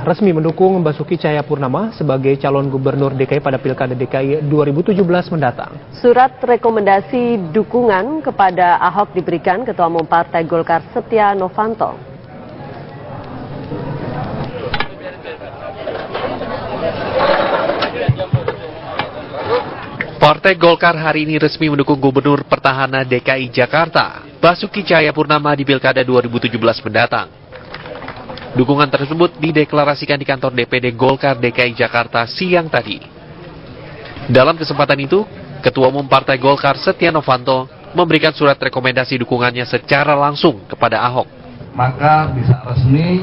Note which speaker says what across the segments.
Speaker 1: resmi mendukung Basuki Cahayapurnama sebagai calon gubernur DKI pada Pilkada DKI 2017 mendatang.
Speaker 2: Surat rekomendasi dukungan kepada Ahok diberikan Ketua Umum Partai Golkar Setia Novanto.
Speaker 3: Partai Golkar hari ini resmi mendukung Gubernur Petahana DKI Jakarta, Basuki Cahayapurnama di Pilkada 2017 mendatang. Dukungan tersebut dideklarasikan di kantor DPD Golkar DKI Jakarta siang tadi. Dalam kesempatan itu, Ketua Umum Partai Golkar Setia Novanto memberikan surat rekomendasi dukungannya secara langsung kepada Ahok.
Speaker 4: Maka bisa resmi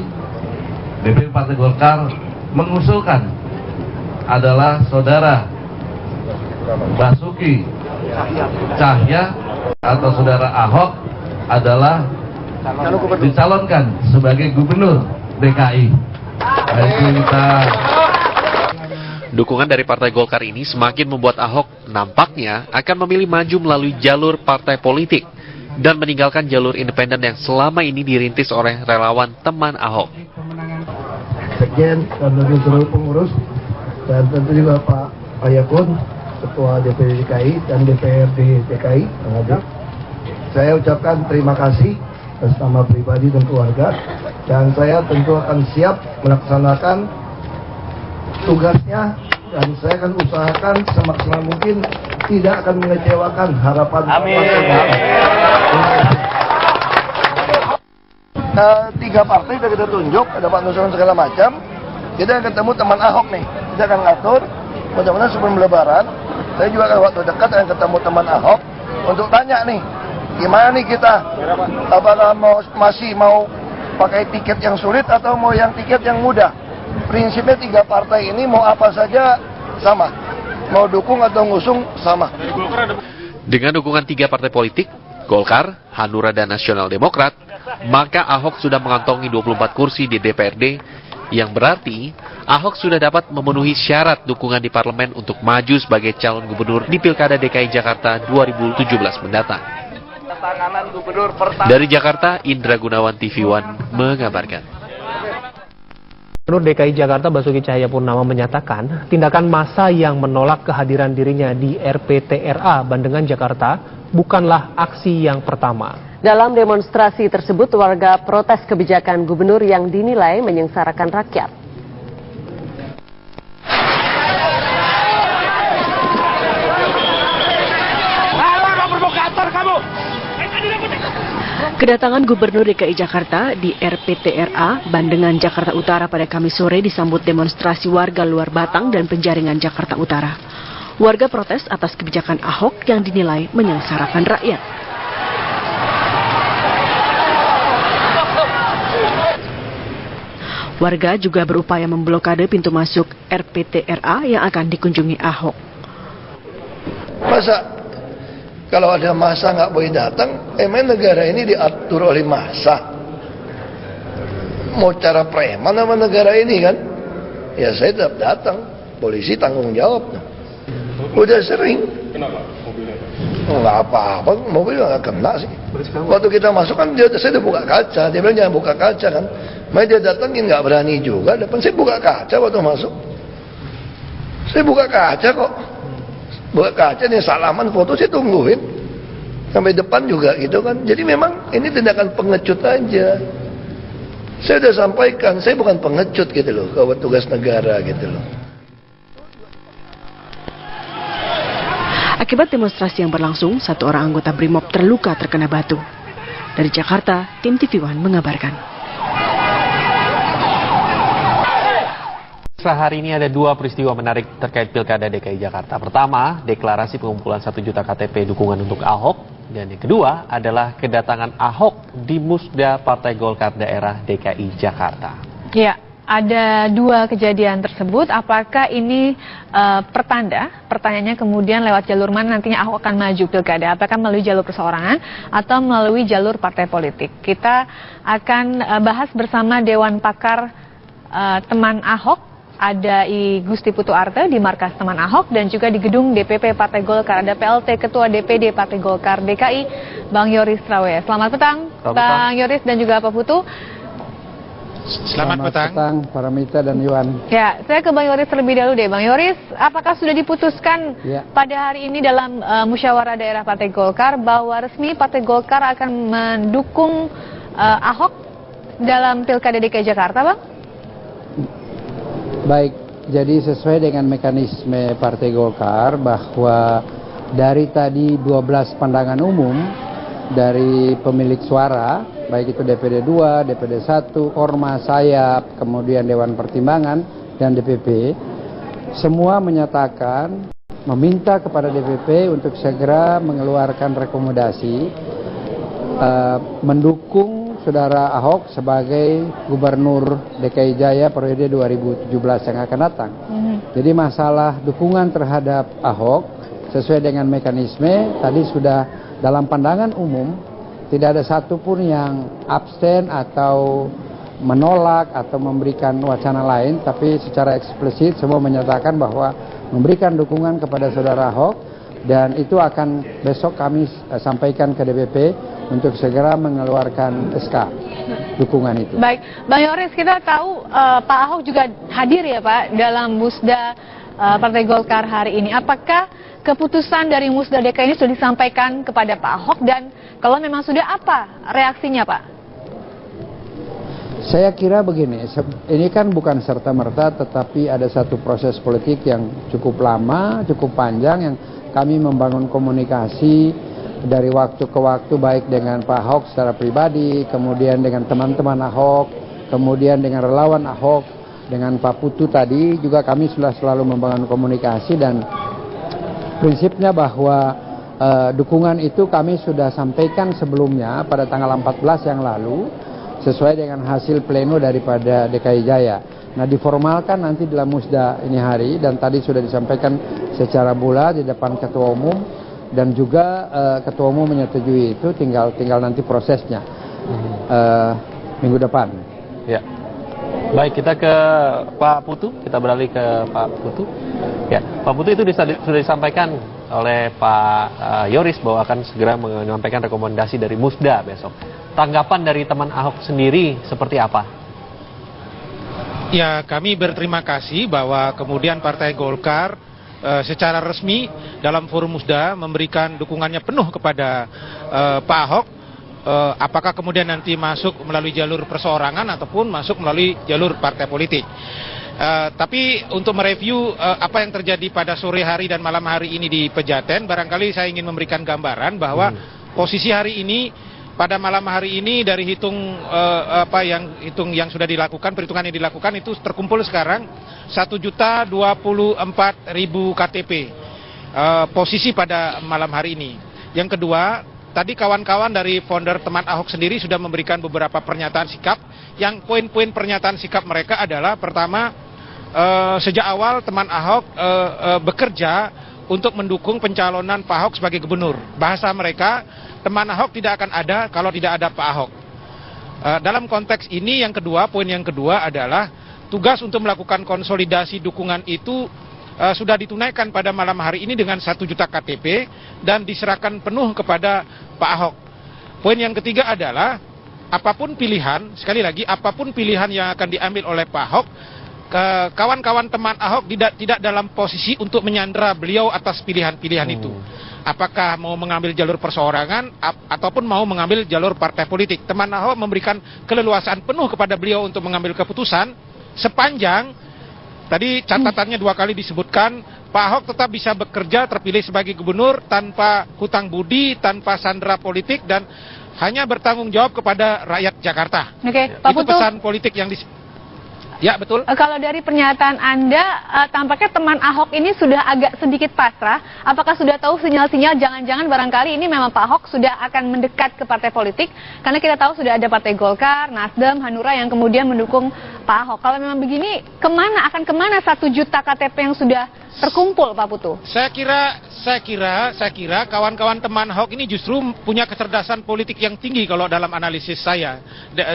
Speaker 4: DPD Partai Golkar mengusulkan adalah saudara Basuki Cahya atau saudara Ahok adalah dicalonkan sebagai gubernur DKI.
Speaker 3: Dukungan dari Partai Golkar ini semakin membuat Ahok nampaknya akan memilih maju melalui jalur partai politik dan meninggalkan jalur independen yang selama ini dirintis oleh relawan teman Ahok.
Speaker 5: Sekjen dan seluruh pengurus dan tentu juga Pak Ayakun, Ketua DPD DKI dan DPRD DKI. Saya ucapkan terima kasih atas nama pribadi dan keluarga, dan saya tentu akan siap melaksanakan tugasnya, dan saya akan usahakan semaksimal mungkin tidak akan mengecewakan harapan tiga partai sudah kita tunjuk, ada Pak Nusron segala macam. Kita akan ketemu teman Ahok nih, kita akan ngatur mudah-mudahan sebelum Lebaran. Saya juga akan waktu dekat akan ketemu teman Ahok untuk tanya nih, gimana nih kita, apakah masih mau pakai tiket yang sulit atau mau yang tiket yang mudah. Prinsipnya tiga partai ini mau apa saja sama, mau dukung atau ngusung sama.
Speaker 3: Dengan dukungan tiga partai politik, Golkar, Hanura, dan Nasional Demokrat, maka Ahok sudah mengantongi 24 kursi di DPRD, yang berarti Ahok sudah dapat memenuhi syarat dukungan di parlemen untuk maju sebagai calon gubernur di Pilkada DKI Jakarta 2017 mendatang. Dari Jakarta, Indra Gunawan, TV One mengabarkan.
Speaker 1: Gubernur DKI Jakarta Basuki Cahayapurnama menyatakan tindakan massa yang menolak kehadiran dirinya di RPTRA Bandengan Jakarta bukanlah aksi yang pertama.
Speaker 2: Dalam demonstrasi tersebut, warga protes kebijakan gubernur yang dinilai menyengsarakan rakyat.
Speaker 6: Kedatangan Gubernur DKI Jakarta di RPTRA Bandengan Jakarta Utara pada Kamis sore disambut demonstrasi warga luar Batang dan Penjaringan Jakarta Utara. Warga protes atas kebijakan Ahok yang dinilai menyengsarakan rakyat. Warga juga berupaya memblokade pintu masuk RPTRA yang akan dikunjungi Ahok.
Speaker 5: Masa kalau ada massa nggak boleh datang, emang negara ini diatur oleh massa? Mau cara preman sama negara ini kan? Ya saya tetap datang, polisi tanggung jawab. Udah sering. Kenapa mobilnya? Oh, nggak apa-apa, mobil nggak kena sih. Waktu kita masuk kan saya udah buka kaca, dia bilang jangan buka kaca kan. Makanya dia datengin nggak berani juga, depan saya buka kaca waktu masuk. Saya buka kaca kok. Buka kaca nih, salaman, foto saya tungguin sampai depan juga gitu kan. Jadi memang ini tindakan pengecut aja. Saya udah sampaikan, saya bukan pengecut gitu loh, kalau tugas negara gitu loh.
Speaker 6: Akibat demonstrasi yang berlangsung, satu orang anggota BRIMOB terluka terkena batu. Dari Jakarta, tim TV One mengabarkan.
Speaker 3: Hari ini ada dua peristiwa menarik terkait Pilkada DKI Jakarta. Pertama, deklarasi pengumpulan 1 juta KTP dukungan untuk Ahok. Dan yang kedua adalah kedatangan Ahok di Musda Partai Golkar daerah DKI Jakarta.
Speaker 7: Ya, ada dua kejadian tersebut. Apakah ini pertanda? Pertanyaannya kemudian lewat jalur mana nantinya Ahok akan maju Pilkada? Apakah melalui jalur perseorangan atau melalui jalur partai politik? Kita akan bahas bersama Dewan Pakar teman Ahok. Ada I Gusti Putu Arte di markas teman Ahok dan juga di gedung DPP Partai Golkar ada PLT Ketua DPD Partai Golkar DKI Bang Yoris Trawe. Selamat petang Bang Yoris dan juga Pak Putu.
Speaker 8: Selamat petang,
Speaker 9: Paramita dan Yuan.
Speaker 7: Ya, saya ke Bang Yoris terlebih dahulu deh. Bang Yoris, apakah sudah diputuskan pada hari ini dalam musyawarah daerah Partai Golkar bahwa resmi Partai Golkar akan mendukung Ahok dalam Pilkada DKI Jakarta, Bang?
Speaker 9: Baik, jadi sesuai dengan mekanisme Partai Golkar bahwa dari tadi 12 pandangan umum dari pemilik suara, baik itu DPD 2, DPD 1, Ormas, Sayap, kemudian Dewan Pertimbangan, dan DPP, semua menyatakan meminta kepada DPP untuk segera mengeluarkan rekomendasi mendukung Saudara Ahok sebagai Gubernur DKI Jaya periode 2017 yang akan datang. Jadi masalah dukungan terhadap Ahok sesuai dengan mekanisme tadi sudah dalam pandangan umum, tidak ada satupun yang abstain atau menolak atau memberikan wacana lain, tapi secara eksplisit semua menyatakan bahwa memberikan dukungan kepada Saudara Ahok, dan itu akan besok kami sampaikan ke DPP untuk segera mengeluarkan SK dukungan itu.
Speaker 7: Baik, Bang Yoris, kita tahu Pak Ahok juga hadir ya Pak dalam Musda Partai Golkar hari ini. Apakah keputusan dari Musda DKI ini sudah disampaikan kepada Pak Ahok, dan kalau memang sudah, apa reaksinya Pak?
Speaker 9: Saya kira begini, ini kan bukan serta-merta, tetapi ada satu proses politik yang cukup lama, cukup panjang, yang kami membangun komunikasi dari waktu ke waktu, baik dengan Pak Ahok secara pribadi, kemudian dengan teman-teman Ahok, kemudian dengan relawan Ahok, dengan Pak Putu tadi juga kami sudah selalu membangun komunikasi, dan prinsipnya bahwa dukungan itu kami sudah sampaikan sebelumnya pada tanggal 14 yang lalu sesuai dengan hasil pleno daripada DKI Jaya. Nah, diformalkan nanti dalam Musda ini hari, dan tadi sudah disampaikan secara bulat di depan Ketua Umum, dan juga Ketua Umum menyetujui itu, tinggal nanti prosesnya minggu depan.
Speaker 1: Ya. Baik, kita ke Pak Putu, kita beralih ke Pak Putu. Ya, Pak Putu itu sudah disampaikan oleh Pak Yoris bahwa akan segera menyampaikan rekomendasi dari Musda besok. Tanggapan dari teman Ahok sendiri seperti apa?
Speaker 8: Ya, kami berterima kasih bahwa kemudian Partai Golkar secara resmi dalam forum Musda memberikan dukungannya penuh kepada Pak Ahok. Apakah kemudian nanti masuk melalui jalur perseorangan ataupun masuk melalui jalur partai politik. Tapi untuk mereview apa yang terjadi pada sore hari dan malam hari ini di Pejaten, barangkali saya ingin memberikan gambaran bahwa posisi hari ini, pada malam hari ini dari yang sudah dilakukan, perhitungan yang dilakukan itu terkumpul sekarang 1.024.000 KTP posisi pada malam hari ini. Yang kedua, tadi kawan-kawan dari founder teman Ahok sendiri sudah memberikan beberapa pernyataan sikap. Yang poin-poin pernyataan sikap mereka adalah, pertama, sejak awal teman Ahok bekerja untuk mendukung pencalonan Pak Ahok sebagai gubernur. Bahasa mereka, teman Ahok tidak akan ada kalau tidak ada Pak Ahok. Dalam konteks ini, yang kedua, poin yang kedua adalah tugas untuk melakukan konsolidasi dukungan itu sudah ditunaikan pada malam hari ini dengan 1 juta KTP dan diserahkan penuh kepada Pak Ahok. Poin yang ketiga adalah apapun pilihan, sekali lagi apapun pilihan yang akan diambil oleh Pak Ahok, kawan-kawan teman Ahok tidak dalam posisi untuk menyandera beliau atas pilihan-pilihan itu. Apakah mau mengambil jalur perseorangan ataupun mau mengambil jalur partai politik. Teman Ahok memberikan keleluasaan penuh kepada beliau untuk mengambil keputusan, sepanjang tadi catatannya 2 kali disebutkan, Pak Ahok tetap bisa bekerja terpilih sebagai gubernur tanpa hutang budi, tanpa sandera politik, dan hanya bertanggung jawab kepada rakyat Jakarta.
Speaker 7: Oke, Pak
Speaker 8: Itu
Speaker 7: Putu,
Speaker 8: pesan politik yang Ya, betul.
Speaker 7: Kalau dari pernyataan Anda, tampaknya teman Ahok ini sudah agak sedikit pasrah. Apakah sudah tahu sinyal-sinyal jangan-jangan barangkali ini memang Pak Ahok sudah akan mendekat ke partai politik? Karena kita tahu sudah ada Partai Golkar, Nasdem, Hanura yang kemudian mendukung Pak Ahok. Kalau memang begini, akan kemana 1 juta KTP yang sudah terkumpul, Pak Putu?
Speaker 8: Saya kira kawan-kawan teman Ahok ini justru punya kecerdasan politik yang tinggi kalau dalam analisis saya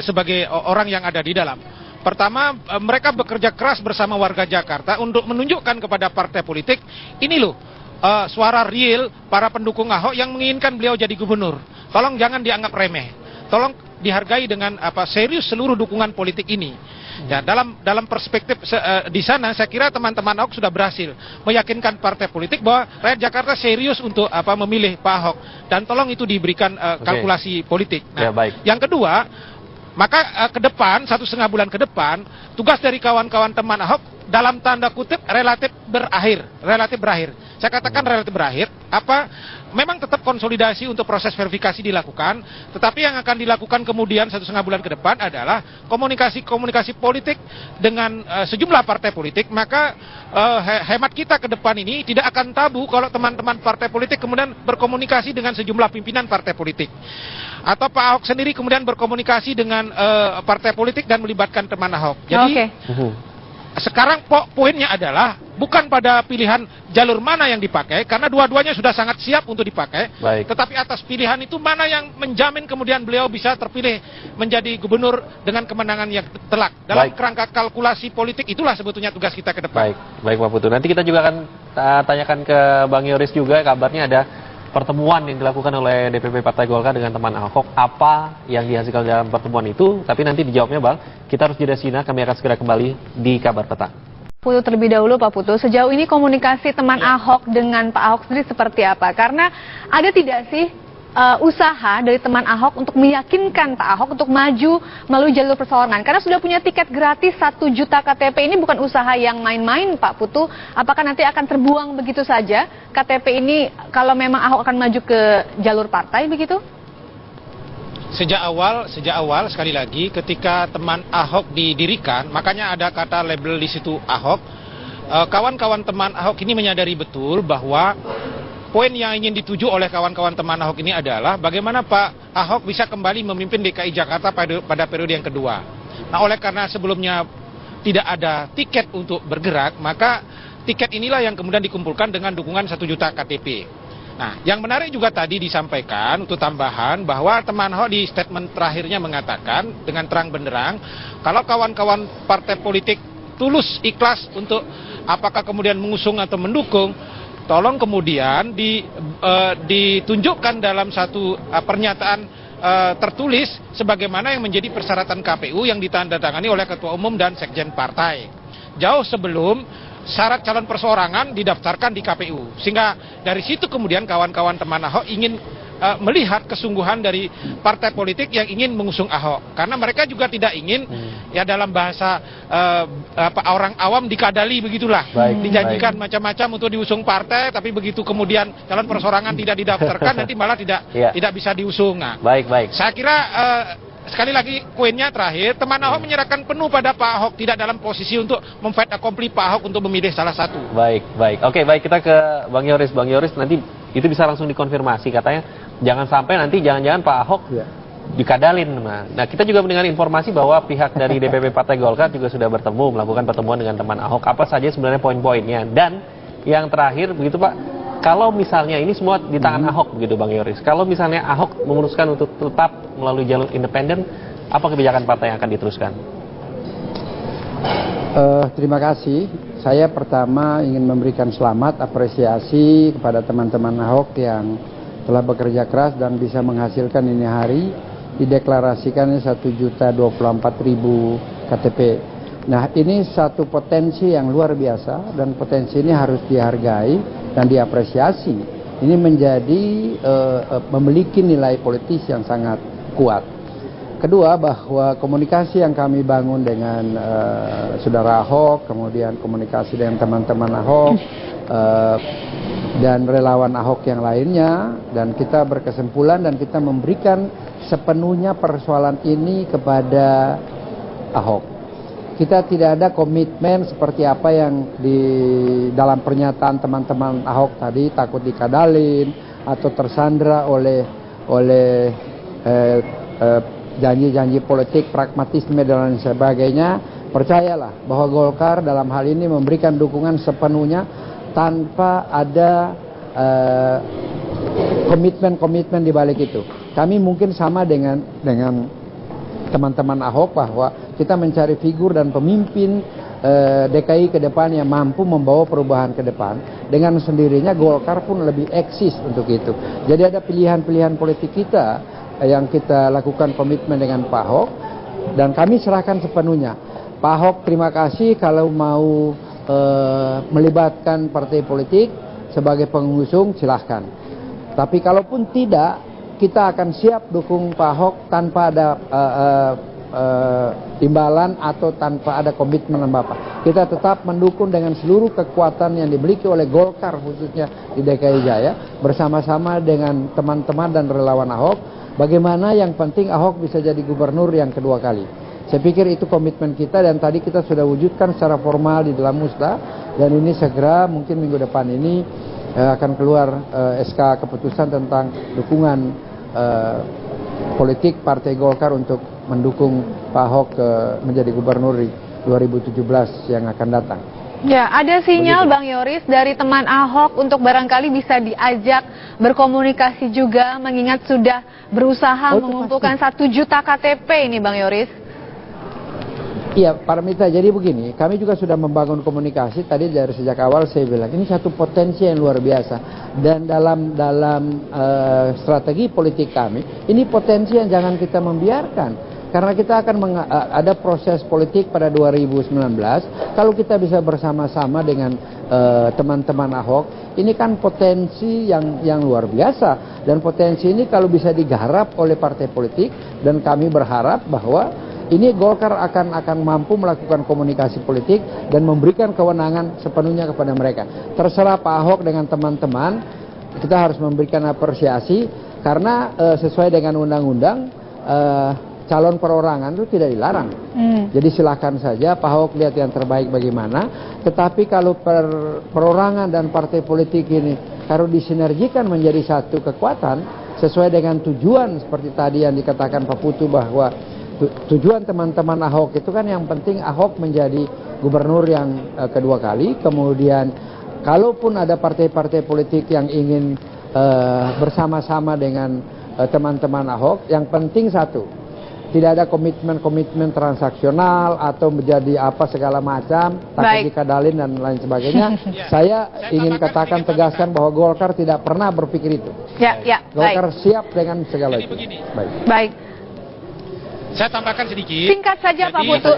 Speaker 8: sebagai orang yang ada di dalam. Pertama, mereka bekerja keras bersama warga Jakarta untuk menunjukkan kepada partai politik, ini loh suara real para pendukung Ahok yang menginginkan beliau jadi gubernur. Tolong jangan dianggap remeh. Tolong dihargai dengan serius seluruh dukungan politik ini. Ya, dalam perspektif di sana saya kira teman-teman Ahok sudah berhasil meyakinkan partai politik bahwa rakyat Jakarta serius untuk memilih Pak Ahok, dan tolong itu diberikan kalkulasi politik. Nah, yang kedua, maka ke depan 1,5 bulan ke depan tugas dari kawan-kawan teman Ahok dalam tanda kutip relatif berakhir. Saya katakan relatif berakhir, memang tetap konsolidasi untuk proses verifikasi dilakukan, tetapi yang akan dilakukan kemudian 1,5 bulan ke depan adalah komunikasi politik dengan sejumlah partai politik. Maka hemat kita ke depan ini tidak akan tabu kalau teman-teman partai politik kemudian berkomunikasi dengan sejumlah pimpinan partai politik, atau Pak Ahok sendiri kemudian berkomunikasi dengan partai politik dan melibatkan teman Ahok. Jadi sekarang poinnya adalah bukan pada pilihan jalur mana yang dipakai, karena dua-duanya sudah sangat siap untuk dipakai. Tetapi atas pilihan itu mana yang menjamin kemudian beliau bisa terpilih menjadi gubernur dengan kemenangan yang telak. Dalam kerangka kalkulasi politik itulah sebetulnya tugas kita ke depan.
Speaker 3: Baik Pak Putu. Nanti kita juga akan tanyakan ke Bang Yoris juga, kabarnya ada pertemuan yang dilakukan oleh DPP Partai Golkar dengan teman Ahok. Apa yang dihasilkan dalam pertemuan itu? Tapi nanti dijawabnya Bang. Kita harus jeda sinak, kami akan segera kembali di Kabar Petang.
Speaker 7: Putu terlebih dahulu Pak Putu, sejauh ini komunikasi teman Ahok dengan Pak Ahok sendiri seperti apa? Karena ada tidak sih usaha dari teman Ahok untuk meyakinkan Pak Ahok untuk maju melalui jalur perseorangan? Karena sudah punya tiket gratis 1 juta KTP, ini bukan usaha yang main-main Pak Putu. Apakah nanti akan terbuang begitu saja KTP ini kalau memang Ahok akan maju ke jalur partai begitu?
Speaker 8: Sejak awal sekali lagi ketika teman Ahok didirikan, makanya ada kata label di situ Ahok. Kawan-kawan teman Ahok ini menyadari betul bahwa poin yang ingin dituju oleh kawan-kawan teman Ahok ini adalah bagaimana Pak Ahok bisa kembali memimpin DKI Jakarta pada periode yang kedua. Nah, oleh karena sebelumnya tidak ada tiket untuk bergerak, maka tiket inilah yang kemudian dikumpulkan dengan dukungan 1 juta KTP. Nah, yang menarik juga tadi disampaikan untuk tambahan bahwa teman Ahok di statement terakhirnya mengatakan dengan terang benderang kalau kawan-kawan partai politik tulus ikhlas untuk apakah kemudian mengusung atau mendukung, tolong kemudian ditunjukkan dalam satu pernyataan tertulis sebagaimana yang menjadi persyaratan KPU yang ditandatangani oleh Ketua Umum dan Sekjen Partai. Jauh sebelum syarat calon perseorangan didaftarkan di KPU. Sehingga dari situ kemudian kawan-kawan teman Ahok ingin melihat kesungguhan dari partai politik yang ingin mengusung Ahok. Karena mereka juga tidak ingin ya dalam bahasa orang awam dikadali begitulah. Dijanjikan macam-macam untuk diusung partai, tapi begitu kemudian calon perseorangan tidak didaftarkan nanti malah tidak bisa diusung. Nah, saya kira sekali lagi poinnya terakhir, teman Ahok menyerahkan penuh pada Pak Ahok, tidak dalam posisi untuk memfight accompli Pak Ahok untuk memilih salah satu.
Speaker 3: Oke, kita ke Bang Yoris. Bang Yoris, nanti itu bisa langsung dikonfirmasi, katanya jangan sampai nanti jangan-jangan Pak Ahok dikadalin. Nah, kita juga mendengar informasi bahwa pihak dari DPP Partai Golkar juga sudah bertemu, melakukan pertemuan dengan teman Ahok. Apa saja sebenarnya poin-poinnya? Dan yang terakhir begitu Pak, kalau misalnya ini semua di tangan Ahok begitu Bang Yoris, kalau misalnya Ahok memutuskan untuk tetap melalui jalur independen, apa kebijakan partai yang akan diteruskan?
Speaker 9: Terima kasih. Saya pertama ingin memberikan selamat, apresiasi kepada teman-teman Ahok yang telah bekerja keras dan bisa menghasilkan ini hari dideklarasikan 1.024.000 KTP. Nah, ini satu potensi yang luar biasa dan potensi ini harus dihargai dan diapresiasi. Ini menjadi memiliki nilai politis yang sangat kuat. Kedua, bahwa komunikasi yang kami bangun dengan saudara Ahok, kemudian komunikasi dengan teman-teman Ahok dan relawan Ahok yang lainnya, dan kita berkesimpulan dan kita memberikan sepenuhnya persoalan ini kepada Ahok. Kita tidak ada komitmen seperti apa yang di dalam pernyataan teman-teman Ahok tadi, takut dikadalin atau tersandra oleh janji-janji politik, pragmatisme dan lain sebagainya. Percayalah bahwa Golkar dalam hal ini memberikan dukungan sepenuhnya tanpa ada komitmen-komitmen di balik itu. Kami mungkin sama dengan teman-teman Ahok bahwa kita mencari figur dan pemimpin DKI ke depan yang mampu membawa perubahan ke depan. Dengan sendirinya Golkar pun lebih eksis untuk itu. Jadi ada pilihan-pilihan politik kita yang kita lakukan komitmen dengan Pak Ahok dan kami serahkan sepenuhnya. Pak Ahok terima kasih kalau mau melibatkan partai politik sebagai pengusung, silahkan. Tapi kalaupun tidak, kita akan siap dukung Pak Ahok tanpa ada imbalan atau tanpa ada komitmen Bapak. Kita tetap mendukung dengan seluruh kekuatan yang dimiliki oleh Golkar khususnya di DKI Jaya bersama-sama dengan teman-teman dan relawan Ahok. Bagaimana yang penting Ahok bisa jadi gubernur yang kedua kali. Saya pikir itu komitmen kita dan tadi kita sudah wujudkan secara formal di dalam Musda dan ini segera mungkin minggu depan ini akan keluar SK keputusan tentang dukungan politik Partai Golkar untuk mendukung Pak Ahok menjadi gubernur di 2017 yang akan datang.
Speaker 7: Ya, ada sinyal Bang Yoris dari teman Ahok untuk barangkali bisa diajak berkomunikasi juga mengingat sudah berusaha mengumpulkan 1 juta KTP ini Bang Yoris.
Speaker 9: Iya, Pak Mita, jadi begini, kami juga sudah membangun komunikasi, tadi dari sejak awal saya bilang, ini satu potensi yang luar biasa, dan dalam strategi politik kami, ini potensi yang jangan kita membiarkan, karena kita akan ada proses politik pada 2019, kalau kita bisa bersama-sama dengan teman-teman Ahok, ini kan potensi yang luar biasa, dan potensi ini kalau bisa digarap oleh partai politik, dan kami berharap bahwa ini Golkar akan mampu melakukan komunikasi politik dan memberikan kewenangan sepenuhnya kepada mereka. Terserah Pak Ahok dengan teman-teman, kita harus memberikan apresiasi karena sesuai dengan undang-undang calon perorangan itu tidak dilarang. Jadi silakan saja Pak Ahok lihat yang terbaik bagaimana. Tetapi kalau perorangan dan partai politik ini kalau disinergikan menjadi satu kekuatan sesuai dengan tujuan seperti tadi yang dikatakan Pak Putu bahwa tujuan teman-teman Ahok itu kan yang penting Ahok menjadi gubernur yang kedua kali. Kemudian kalaupun ada partai-partai politik yang ingin bersama-sama dengan teman-teman Ahok, yang penting satu, tidak ada komitmen-komitmen transaksional atau menjadi apa segala macam, takut dikadalin dan lain sebagainya. Saya ingin katakan tegaskan bahwa Golkar tidak pernah berpikir itu. Golkar siap dengan segala itu.
Speaker 7: Baik.
Speaker 8: Saya tambahkan sedikit.
Speaker 7: Singkat saja Pak Putu.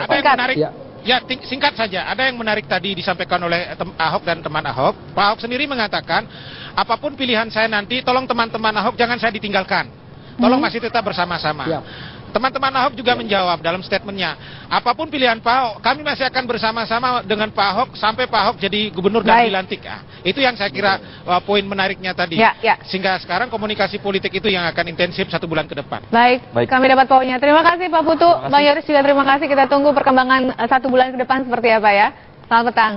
Speaker 8: Singkat saja. Ada yang menarik tadi disampaikan oleh Ahok dan teman Ahok. Pak Ahok sendiri mengatakan, apapun pilihan saya nanti, tolong teman-teman Ahok jangan saya ditinggalkan. Tolong masih tetap bersama-sama. Teman-teman Ahok juga menjawab dalam statementnya, apapun pilihan Pak Ahok, kami masih akan bersama-sama dengan Pak Ahok sampai Pak Ahok jadi gubernur dan dilantik. Itu yang saya kira poin menariknya tadi. Sehingga sekarang komunikasi politik itu yang akan intensif 1 bulan ke depan.
Speaker 7: Baik. Kami dapat poinnya. Terima kasih Pak Putu. Bang Yoris juga terima kasih. Kita tunggu perkembangan 1 bulan ke depan seperti apa ya. Selamat petang.